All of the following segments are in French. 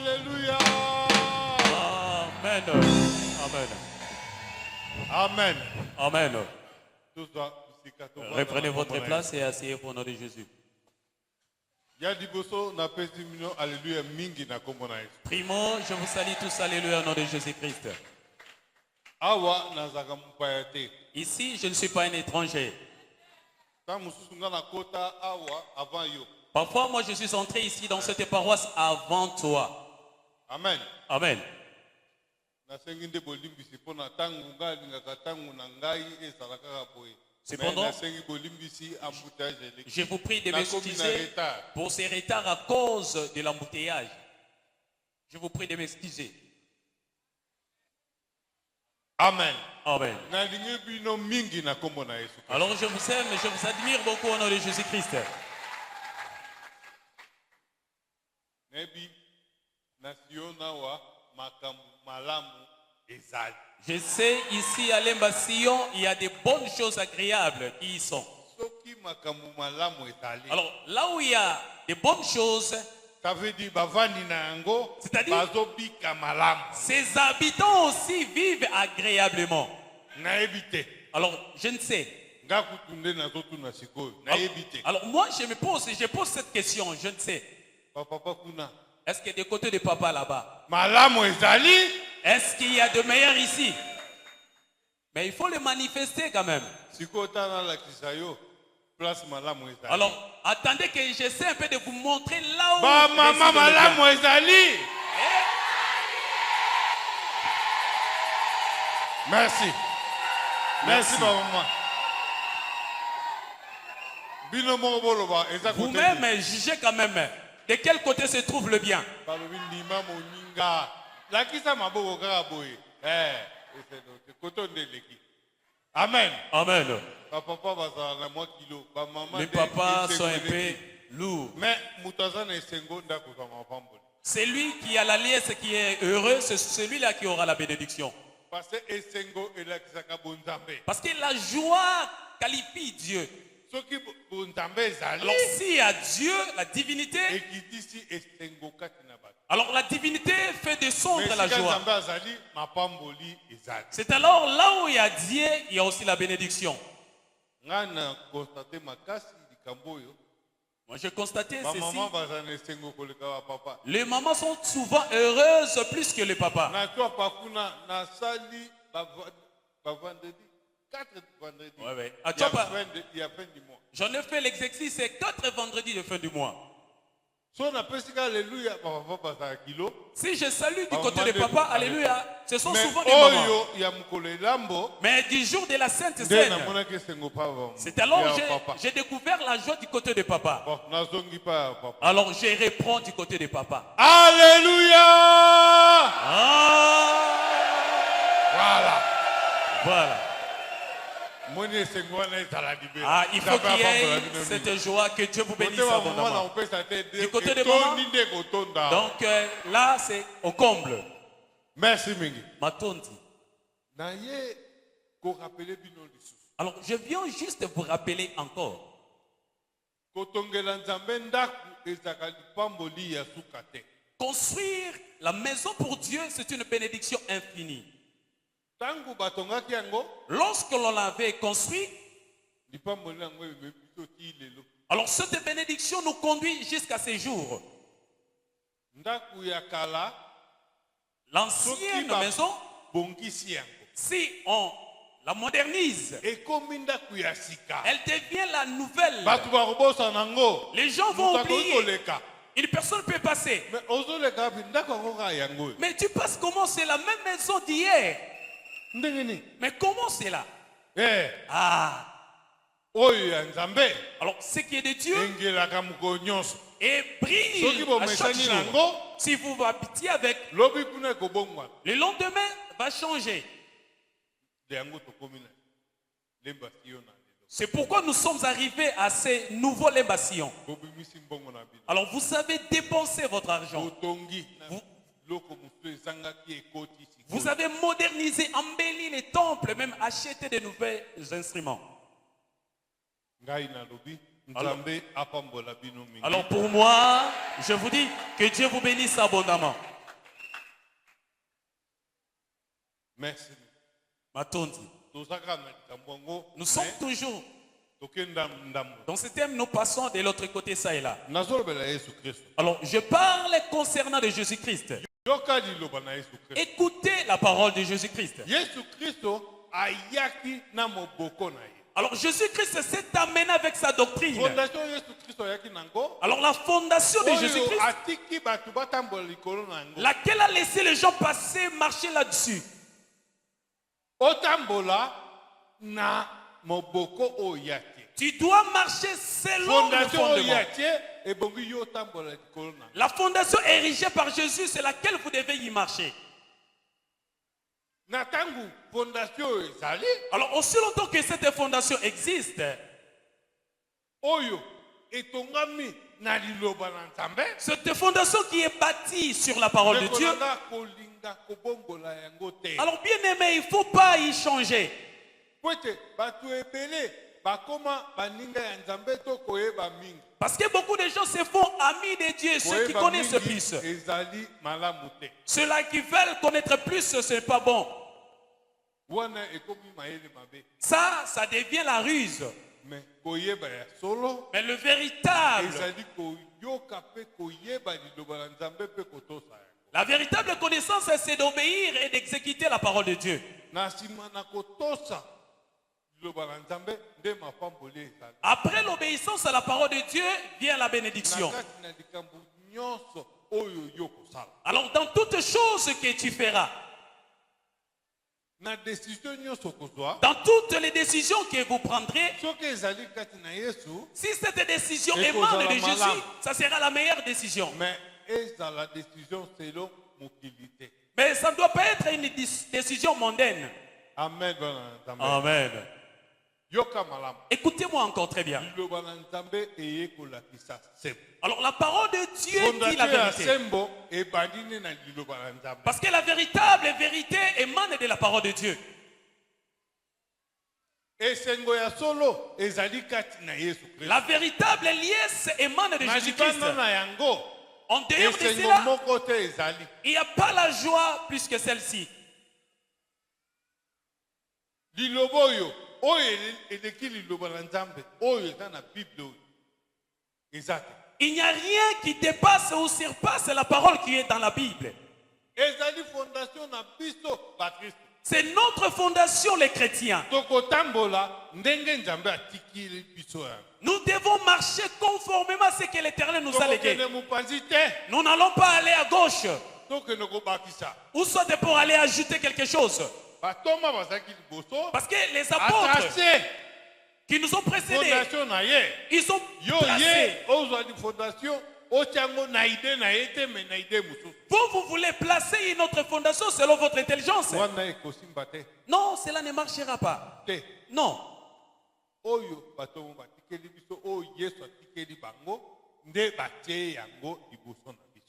Alléluia. Amen. Amen. Amen. Amen. Reprenez Reprenez votre place et asseyez-vous au nom de Jésus. Primo, je vous salue tous, alléluia, au nom de Jésus-Christ. Ici, je ne suis pas un étranger. Parfois, moi, je suis entré ici dans cette paroisse avant toi. Amen. Amen. Cependant, je vous prie de m'excuser pour ces retards à cause de l'embouteillage. Je vous prie de m'excuser. Amen. Amen. Alors je vous aime et je vous admire beaucoup au nom de Jésus-Christ. Je sais, ici à l'Embassillon, il y a des bonnes choses agréables qui y sont. Alors, là où il y a des bonnes choses, c'est-à-dire ces habitants aussi vivent agréablement. Alors, je ne sais. Alors moi, je pose cette question, je ne sais. Est-ce qu'il y a des côtés de papa là-bas? Est-ce qu'il y a de meilleurs ici? Mais il faut le manifester quand même. Alors, attendez que j'essaie un peu de vous montrer là où Merci. Merci, maman. Vous-même, jugez quand même. De quel côté se trouve le bien? Amen. Amen. Les papas sont un peu lourds. C'est lui qui a la liesse qui est heureux, c'est celui-là qui aura la bénédiction. Parce que la joie qualifie Dieu. Alors s'il y a Dieu, la divinité, alors la divinité fait descendre la joie. C'est alors là où il y a Dieu, il y a aussi la bénédiction. Moi j'ai constaté ceci. Les mamans sont souvent heureuses plus que les papas. Ouais. J'en ai fait l'exercice, c'est 4 vendredis de fin du mois. Si je salue du côté de papa, alléluia, ce sont souvent des mamans. Mais du jour de la Sainte Seine, c'est alors j'ai découvert la joie du côté de papa. Alors je reprends du côté de papa. Alléluia. Voilà. Ah, il faut qu'il y ait cette joie, que Dieu vous bénisse abondamment. Du côté de maman, donc là c'est au comble. Merci Mingi. Matondi. Alors je viens juste vous rappeler encore. Construire la maison pour Dieu, c'est une bénédiction infinie. Lorsque l'on l'avait construit, alors cette bénédiction nous conduit jusqu'à ces jours. L'ancienne maison, si on la modernise, elle devient la nouvelle. Les gens vont oublier. Une personne peut passer. Mais tu passes comment? C'est la même maison d'hier. Mais comment c'est là? Ah. Alors ce qui est de Dieu et brille à chaque jour. Si vous vous habitez avec, le lendemain va changer. C'est pourquoi nous sommes arrivés à ces nouveaux Lembassillons. Alors vous avez dépensé votre argent. Vous avez modernisé, embelli les temples, même acheté de nouveaux instruments. Alors pour moi, je vous dis que Dieu vous bénisse abondamment. Merci. Matondi. Nous sommes toujours dans ce thème, nous passons de l'autre côté, ça et là. Alors, je parle concernant de Jésus-Christ. Écoutez la parole de Jésus-Christ. Alors, Jésus-Christ s'est amené avec sa doctrine. Alors, la fondation de Jésus-Christ, laquelle a laissé les gens passer, marcher là-dessus. Tu dois marcher selon le fondement. La fondation érigée par Jésus, c'est laquelle vous devez y marcher. Alors, aussi longtemps que cette fondation existe, cette fondation qui est bâtie sur la parole de Dieu, alors bien aimé, il ne faut pas y changer. Parce que beaucoup de gens se font amis de Dieu, ceux qui connaissent plus. Ceux-là qui veulent connaître plus, ce n'est pas bon. Ça devient la ruse. Mais le véritable, la véritable connaissance, c'est d'obéir et d'exécuter la parole de Dieu. Après l'obéissance à la parole de Dieu vient la bénédiction. Alors dans toutes choses que tu feras, dans toutes les décisions que vous prendrez, si cette décision émane de Jésus, ça sera la meilleure décision. Mais ça ne doit pas être une décision mondaine. Amen. Amen. Écoutez-moi encore très bien. Alors la parole de Dieu dit la vérité. Parce que la véritable vérité émane de la parole de Dieu. La véritable liesse émane de Jésus-Christ. En dehors de cela, il n'y a pas la joie plus que celle-ci. Il n'y a rien qui dépasse ou surpasse la parole qui est dans la Bible. C'est notre fondation, les chrétiens. Nous devons marcher conformément à ce que l'Éternel nous a légué. Nous n'allons pas aller à gauche ou soit pour aller ajouter quelque chose. Parce que les apôtres qui nous ont précédés, ils ont placé. Vous voulez placer une autre fondation selon votre intelligence. Non, cela ne marchera pas. Non.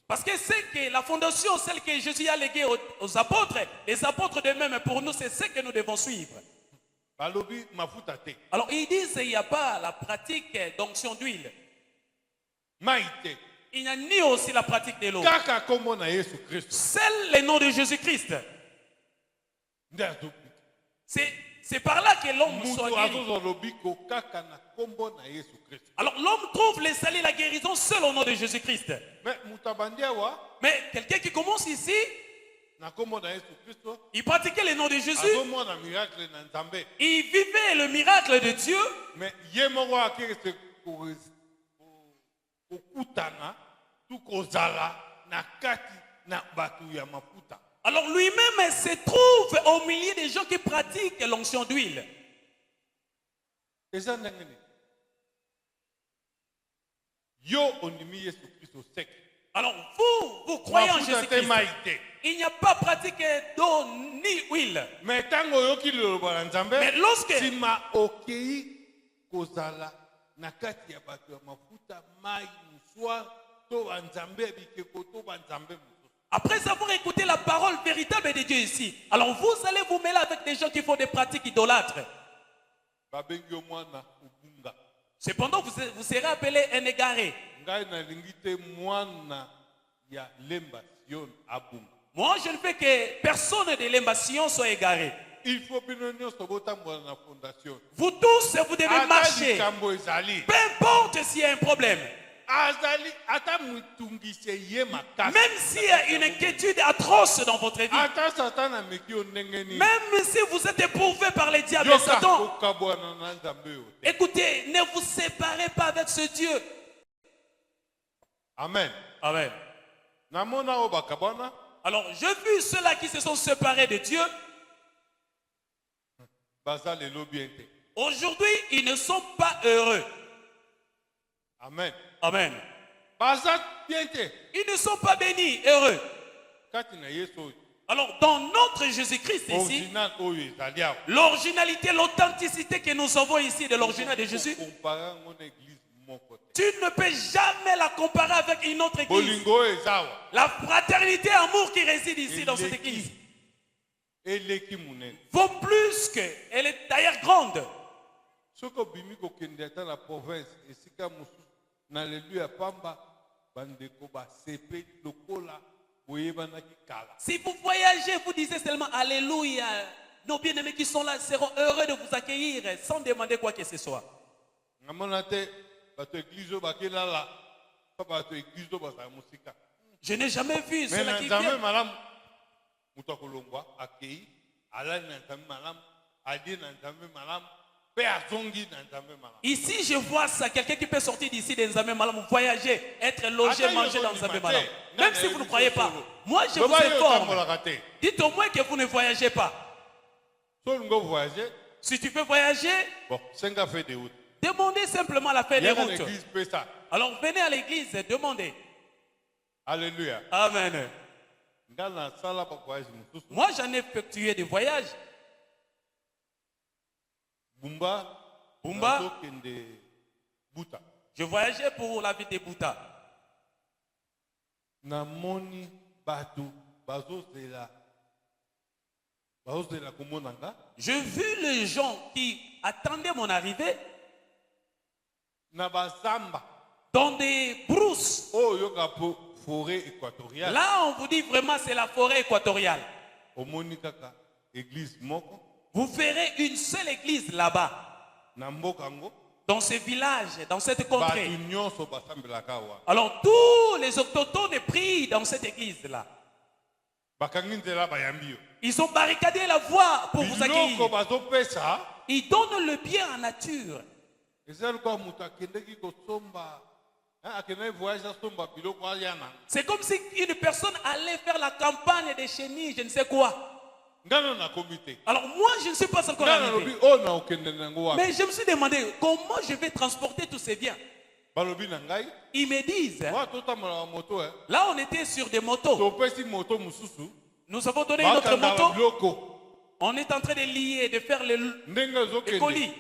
Parce que c'est que la fondation, celle que Jésus a léguée aux apôtres, les apôtres d'eux-mêmes, pour nous, c'est ce que nous devons suivre. Alors ils disent qu'il n'y a pas la pratique d'onction d'huile. Il n'y a ni aussi la pratique de l'eau. Seul le nom de Jésus-Christ. C'est par là que l'homme soit guéri. Alors l'homme trouve les salut, la guérison seul au nom de Jésus-Christ. Mais quelqu'un qui commence ici, il pratiquait le nom de Jésus, il vivait le miracle de Dieu. Mais alors lui-même se trouve au milieu des gens qui pratiquent l'onction d'huile. Alors vous croyez en Jésus-Christ. Il n'y a pas pratique d'eau ni huile. Mais lorsque après avoir écouté la parole véritable de Dieu ici, alors vous allez vous mêler avec des gens qui font des pratiques idolâtres. Cependant, vous serez appelé un égaré. Moi, je ne veux que personne de l'Embassion soit égaré. Il faut que nous soyons la fondation. Vous tous, vous devez marcher. Peu importe s'il y a un problème. Même s'il y a une inquiétude atroce dans votre vie. Même si vous êtes éprouvé par les diables et Satan. Écoutez, ne vous séparez pas avec ce Dieu. Amen. Amen. Alors, j'ai vu ceux-là qui se sont séparés de Dieu. Aujourd'hui, ils ne sont pas heureux. Amen. Amen. Ils ne sont pas bénis, heureux. Alors, dans notre Jésus-Christ ici, l'originalité, l'authenticité que nous avons ici de l'original de Jésus, tu ne peux jamais la comparer avec une autre église. La fraternité, amour qui réside ici dans cette église vaut plus que, elle est d'ailleurs grande. Si vous voyagez, vous disiez seulement Alléluia. Nos bien-aimés qui sont là seront heureux de vous accueillir sans demander quoi que ce soit. Je n'ai jamais vu cela qui vient. Ici, je vois ça. Quelqu'un qui peut sortir d'ici des Nzambe Malam, voyager, être logé, manger dans Nzambe Malam. Même si vous ne croyez pas. Moi, je vous informe. Dites au moins que vous ne voyagez pas. Si tu peux voyager, demandez simplement la feuille de route. Alors, venez à l'église, demandez. Alléluia. Amen. Moi, j'en ai effectué des voyages. Bumba. Je voyageais pour la ville de Bouta. J'ai vu les gens qui attendaient mon arrivée dans des brousses. Forêt équatoriale. Là, on vous dit vraiment c'est la forêt équatoriale. Vous verrez une seule église là-bas. Dans ce village, dans cette contrée. Alors tous les autochtones prient dans cette église-là. Ils ont barricadé la voie pour vous accueillir. Ils donnent le bien en nature. C'est comme si une personne allait faire la campagne des chenilles, je ne sais quoi. Alors moi, je ne suis pas encore arrivé. Mais je me suis demandé comment je vais transporter tous ces biens. Ils me disent, là on était sur des motos. Nous avons donné une autre moto. On est en train de lier, de faire les colis.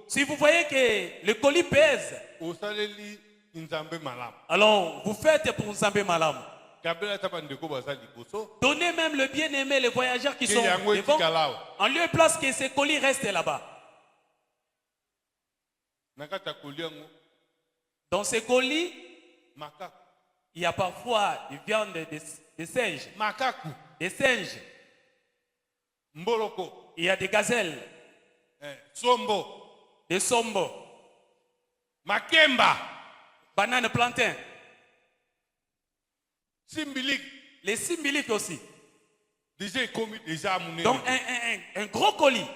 Si vous voyez que le colis pèse, alors vous faites pour Nzambe Malam. Donnez même le bien-aimé, les voyageurs qui sont devant, en lieu et place que ces colis restent là-bas. Dans ces colis, il y a parfois des viandes de singes. Des singes. Il y a des gazelles. Des sombo. Makemba. Banane plantain. Simbilik. Les simbiliques aussi. Déjà donc un gros colis.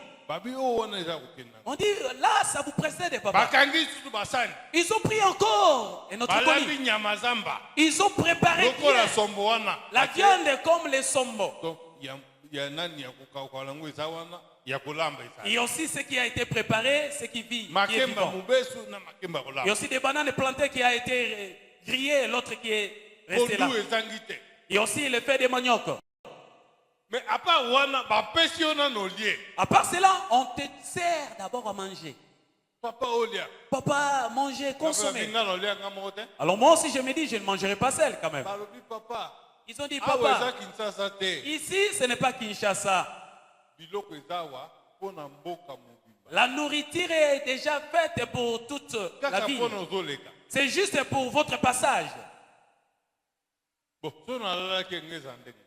On dit là ça vous précède papa. Ils ont pris encore un autre colis. Ils ont préparé la viande comme les sombo. Et aussi ce qui a été préparé, ce qui vit. Qui est vivant. Il y a aussi des bananes plantées qui a été grillées, l'autre qui est resté là. Et aussi le fait des manioc. Mais à part cela, on te sert d'abord à manger. Papa, manger, consommer. Alors moi aussi je me dis, je ne mangerai pas seul quand même. Ils ont dit, papa, ici ce n'est pas Kinshasa. La nourriture est déjà faite pour toute la vie. C'est juste pour votre passage.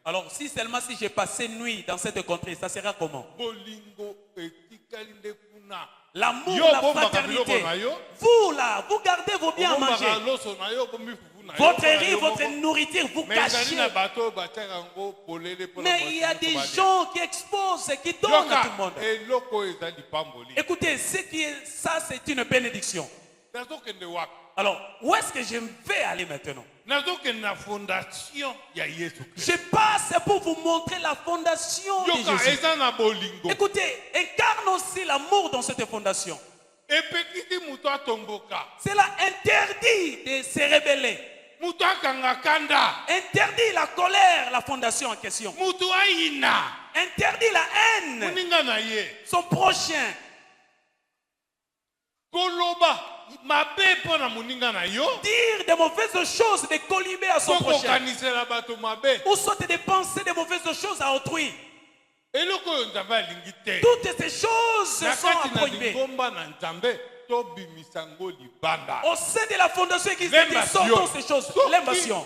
Alors, si seulement si j'ai passé nuit dans cette contrée, ça sera comment? L'amour, la fraternité. Vous là, vous gardez vos biens à manger. Votre riz, votre nourriture, vous cachez. Mais il y a des gens qui exposent, qui donnent à tout le monde. Écoutez, ça c'est une bénédiction. Alors, où est-ce que je vais aller maintenant? Je passe pour vous montrer la fondation de Jésus. Écoutez, incarne aussi l'amour dans cette fondation. Cela interdit de se rébeller. Interdit la colère, la fondation en question. Interdit la haine. Son prochain. Dire de mauvaises choses, de colliber à son prochain. Ou soit de penser de mauvaises choses à autrui. Toutes ces choses sont à prohiber. Au sein de la fondation qui se sortent ces choses. L'invasion.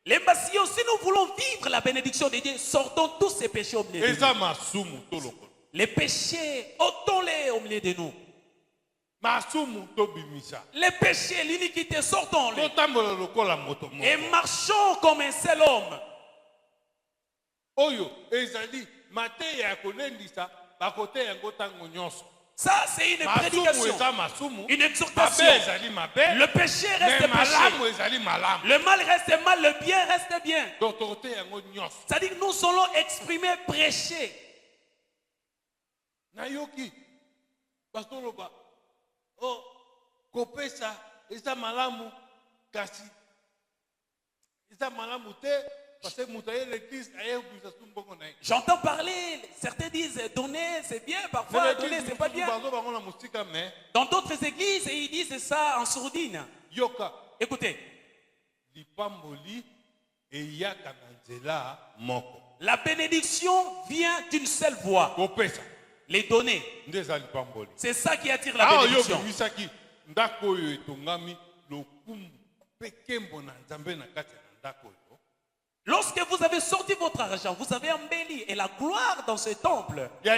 L'évasion, si nous voulons vivre la bénédiction de Dieu, sortons tous ces péchés au milieu de nous. Les péchés, ôtons-les au milieu de nous. Les péchés, l'iniquité, sortons-les. Et marchons comme un seul homme. Ça, c'est une prédication, une exhortation. Le péché reste péché. Le mal reste mal, le bien reste bien. C'est-à-dire que nous allons exprimer, prêcher. J'entends parler, certains disent donner c'est bien, parfois donner c'est pas bien. Dans d'autres églises, ils disent ça en sourdine. Écoutez, la bénédiction vient d'une seule voix. Les donner. C'est ça qui attire la bénédiction. Lorsque vous avez sorti votre argent, vous avez embelli et la gloire dans ce temple. La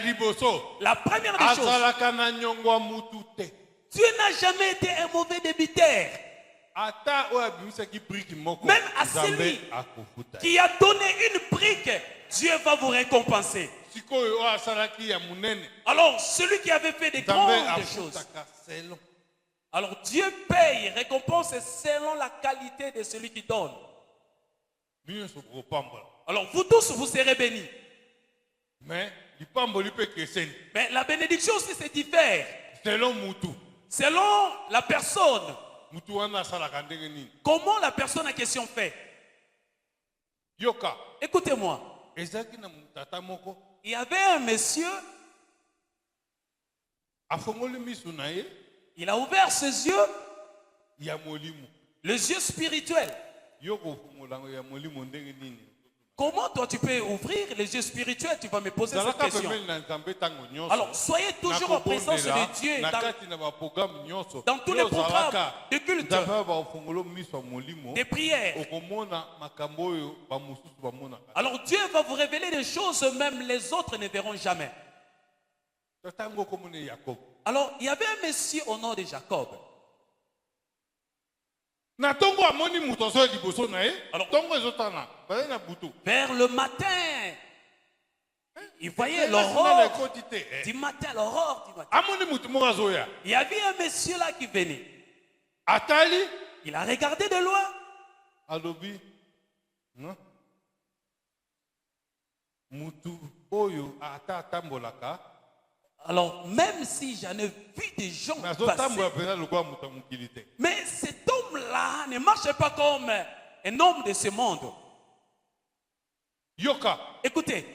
première des choses, Dieu n'a jamais été un mauvais débiteur. Même à celui qui a donné une brique, Dieu va vous récompenser. Alors, celui qui avait fait des grandes choses, alors Dieu paye, récompense selon la qualité de celui qui donne. Alors, vous tous, vous serez bénis. Mais la bénédiction aussi, c'est différent. Selon la personne. Comment la personne en question fait? Écoutez-moi. Il y avait un monsieur. Il a ouvert ses yeux. Les yeux spirituels. Comment toi tu peux ouvrir les yeux spirituels? Tu vas me poser cette question. Alors soyez toujours en présence de Dieu dans tous les programmes de culte, des prières. Alors Dieu va vous révéler des choses même les autres ne verront jamais. Alors il y avait un monsieur au nom de Jacob. Alors, vers le matin, il voyait l'aurore du matin, l'aurore du matin. Il y avait un monsieur là qui venait. Il a regardé de loin. Alors, même si j'en ai vu des gens passer, mais cet homme-là ne marche pas comme un homme de ce monde. Écoutez.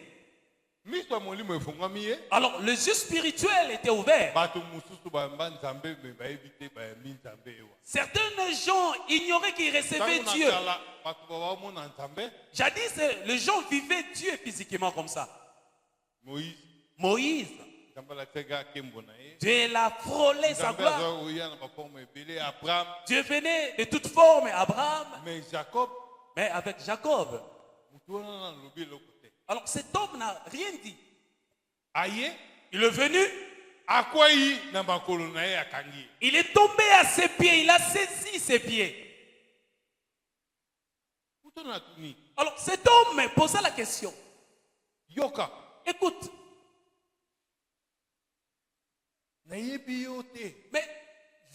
Alors, les yeux spirituels étaient ouverts. Certains gens ignoraient qu'ils recevaient Dieu. Jadis, les gens vivaient Dieu physiquement comme ça. Moïse. Dieu l'a frôlé sa gloire. Dieu venait de toute forme, Abraham. Mais avec Jacob. Alors cet homme n'a rien dit. Il est venu. Il est tombé à ses pieds. Il a saisi ses pieds. Alors cet homme posa la question. Écoute. Mais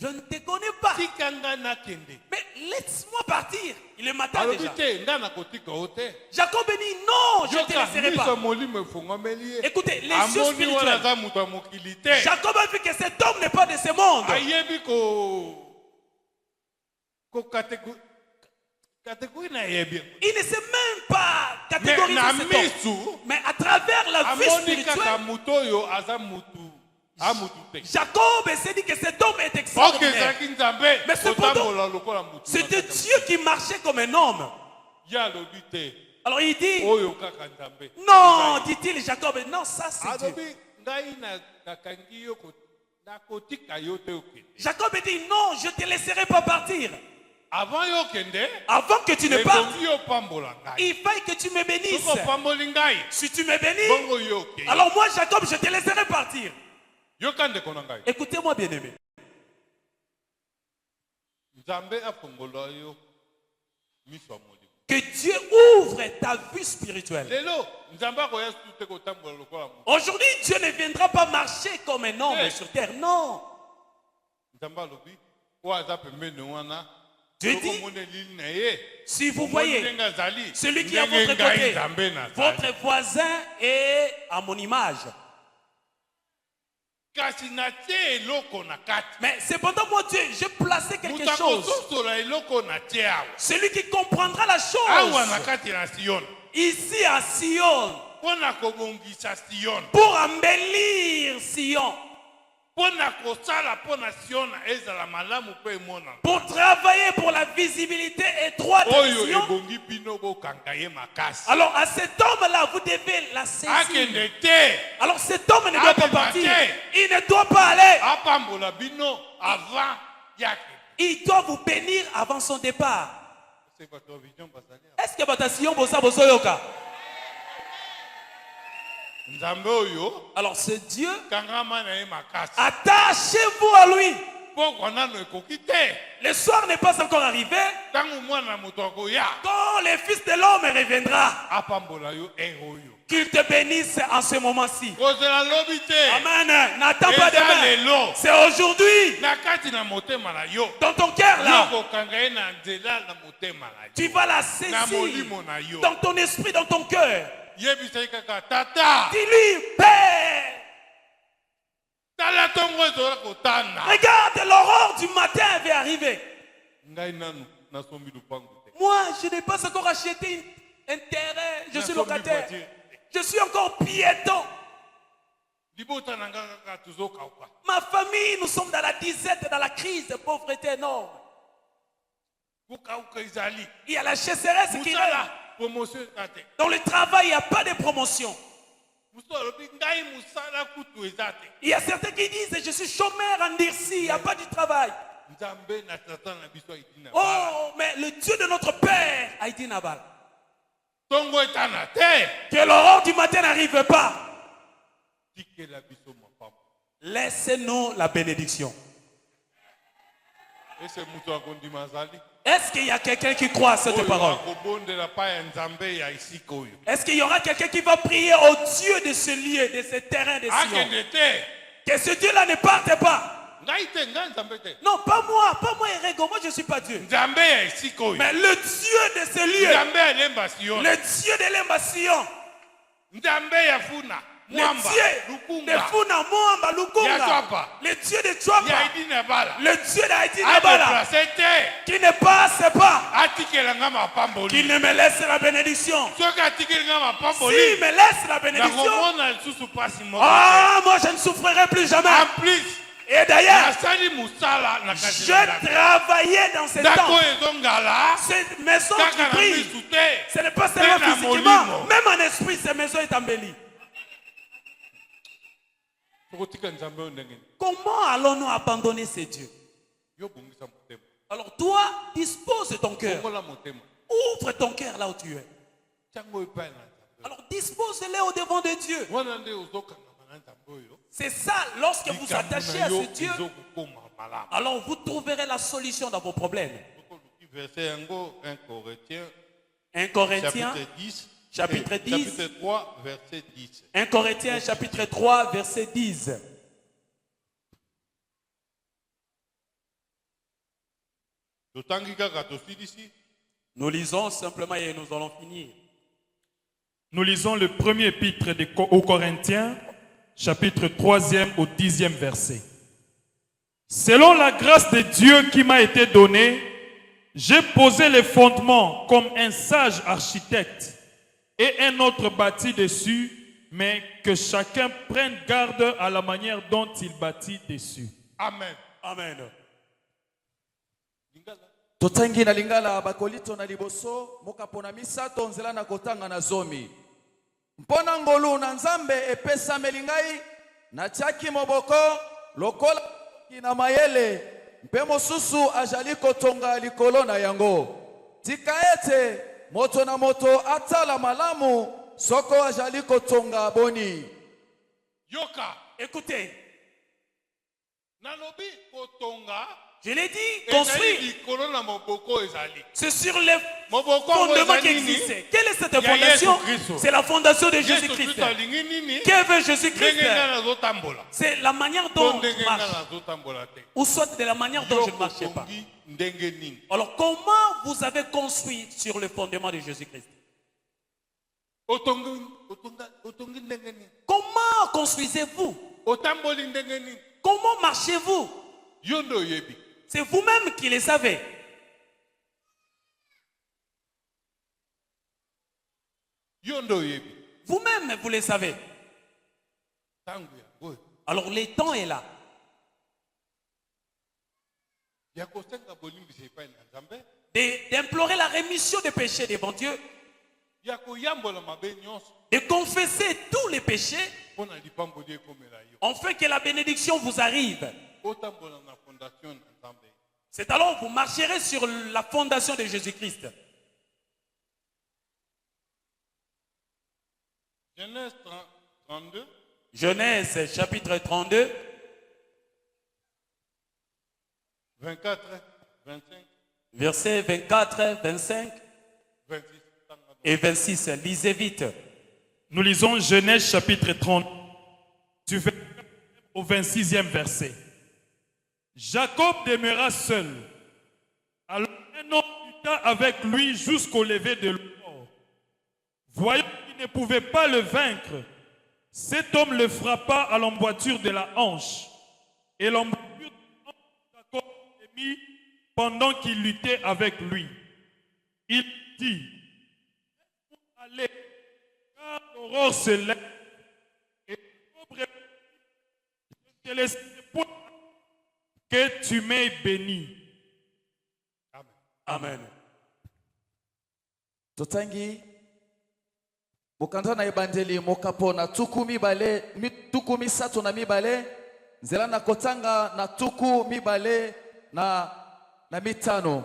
je ne te connais pas. Mais laisse-moi partir. Il est matin déjà. Jacob dit non, je ne te laisserai pas. Écoutez, les yeux spirituels. Jacob a vu que cet homme n'est pas de ce monde. Il ne sait même pas catégoriser cet homme. Mais à travers la vie spirituelle, Jacob s'est dit que cet homme est extraordinaire. Mais cependant, c'était Dieu qui marchait comme un homme. Alors il dit, non, dit-il Jacob, non, ça c'est Dieu. Jacob dit, non, je ne te laisserai pas partir. Avant que tu ne partes, il faille que tu me bénisses. Si tu me bénis, alors moi Jacob, je te laisserai partir. Écoutez-moi bien aimé. Que Dieu ouvre ta vue spirituelle. Aujourd'hui, Dieu ne viendra pas marcher comme un homme sur terre, non. Dieu dit, si vous voyez celui qui est à votre côté, votre voisin est à mon image. Mais cependant, moi Dieu, j'ai placé quelque chose. Celui qui comprendra la chose ici à Sion, pour embellir Sion, pour travailler pour la visibilité étroite de Sion. Alors à cet homme-là, vous devez la saisir. Alors cet homme ne doit pas partir. Il ne doit pas aller. Il doit vous bénir avant son départ. Est-ce que votre Sion bossa bosoyoka? Alors ce Dieu, attachez-vous à lui. Le soir n'est pas encore arrivé. Quand le Fils de l'homme reviendra, qu'il te bénisse en ce moment-ci. Amen. N'attends pas demain. C'est aujourd'hui. Dans ton cœur là, tu vas la saisir. Dans ton esprit, dans ton cœur. Dis-lui, Père. Regarde, l'aurore du matin avait arrivé. Moi, je n'ai pas encore acheté un terrain. Je suis locataire. Je suis encore piéton. Ma famille, nous sommes dans la disette, dans la crise de pauvreté énorme. Il y a la chasseresse qui est là. Dans le travail, il n'y a pas de promotion. Il y a certains qui disent, je suis chômeur en Dirsi, il n'y a pas de travail. Oh, mais le Dieu de notre Père a été Nabal. Que l'aurore du matin n'arrive pas. Laissez-nous la bénédiction. Est-ce qu'il y a quelqu'un qui croit à cette parole? Est-ce qu'il y aura quelqu'un qui va prier au Dieu de ce lieu, de ce terrain de Sion? Que ce Dieu-là ne parte pas. Non, pas moi, Erego, moi je ne suis pas Dieu. Mais le Dieu de ce lieu, le Dieu de l'Embasion, le Dieu de Funa, Moamba, Lukunga, le Dieu de Chouapa, le Dieu d'Haïti Nabala, qui ne passe pas, qui ne me laisse la bénédiction. S'il me laisse la bénédiction, moi je ne souffrirai plus jamais. Et d'ailleurs, je travaillais dans ce temps. Cette maison qui brille, ce n'est pas seulement physiquement, même en esprit, cette maison est embellie. Comment allons-nous abandonner ces dieux? Alors toi, dispose de ton cœur. Ouvre ton cœur là où tu es. Alors dispose-les au devant de Dieu. C'est ça, lorsque vous attachez à ce Dieu, alors vous trouverez la solution dans vos problèmes. 1 Corinthiens chapitre 10, chapitre 3, verset 10. 1 Corinthiens chapitre 3, verset 10. Nous lisons simplement et nous allons finir. Nous lisons le premier épître aux Corinthiens, chapitre 3e au 10e verset. Selon la grâce de Dieu qui m'a été donnée, j'ai posé les fondements comme un sage architecte et un autre bâti dessus, mais que chacun prenne garde à la manière dont il bâtit dessus. Amen. Amen. Totangi na lingala bakolito na liboso mokapona misato nzela na kotanga na zomi. Mpona ngolu na nzambe epesa melingai na tiaki moboko lokola na mayele mpe mosusu ajali kotonga likolo na yango. Tika ete moto na moto atala malamu soko ajali kotonga boni. Yoka, écoutez. Nalobi kotonga. Je l'ai dit, construit. C'est sur les fondements qui existent. Quelle est cette fondation? C'est la fondation de Jésus-Christ. Que veut Jésus-Christ? C'est la manière dont je marche. Ou soit de la manière dont je ne marchais pas. Alors comment vous avez construit sur le fondement de Jésus-Christ? Comment construisez-vous? Comment marchez-vous? C'est vous-même qui les savez. Vous-même, vous les savez. Alors, le temps est là. D'implorer la rémission des péchés devant Dieu. De confesser tous les péchés. Afin que la bénédiction vous arrive. C'est alors que vous marcherez sur la fondation de Jésus-Christ. Genèse 32. Genèse chapitre 32. 24, 25. Versets 24, 25 26. Et 26. Lisez vite. Nous lisons Genèse chapitre 30 du 24 au 26e verset. Jacob demeura seul. Alors un homme lutta avec lui jusqu'au lever de l'aurore. Voyant qu'il ne pouvait pas le vaincre, cet homme le frappa à l'emboîture de la hanche. Et l'emboîture de la hanche de Jacob s'émit pendant qu'il luttait avec lui. Il dit, allez, car l'aurore se lève. Et Jacob répondit, je te laisserai point que tu m'aies béni. Amen. Amen. Totangi bokanda na ebandeli mokapo na tuku misato na mibale nzela na kotanga na tuku mibale na mitano.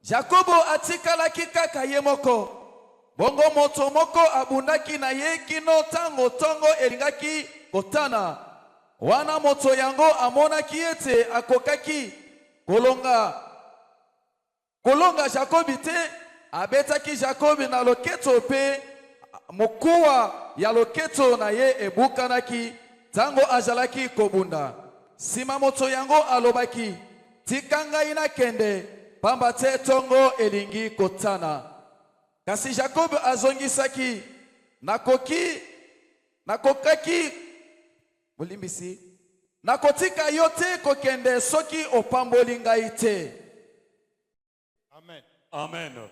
Jakobo atikalaki kaka ye moko. Bongo moto moko abundaki na ye kino tango tongo elingaki kotana. Wana moto yango amonaki ete akokaki kolonga Jakobi te, abetaki Jakobi na loketo pe mokuwa ya loketo na ye ebukanaki tango azalaki kobunda. Sima moto yango alobaki, tikanga ina kende pamba te tongo elingi kotana. Kasi Jakobi azongisaki, nakokaki Bolimbisi nakotika yote kokende soki opamboli ngai te. Amen. Amen.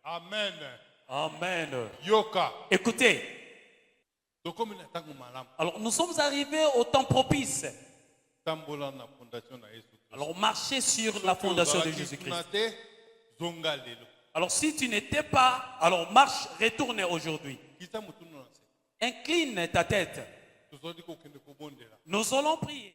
Amen. Amen. Yoka. Écoutez. Alors nous sommes arrivés au temps propice. Alors marchez sur la fondation de Jésus-Christ. Alors si tu n'étais pas, alors marche, retourne aujourd'hui. Incline ta tête. Nous allons prier.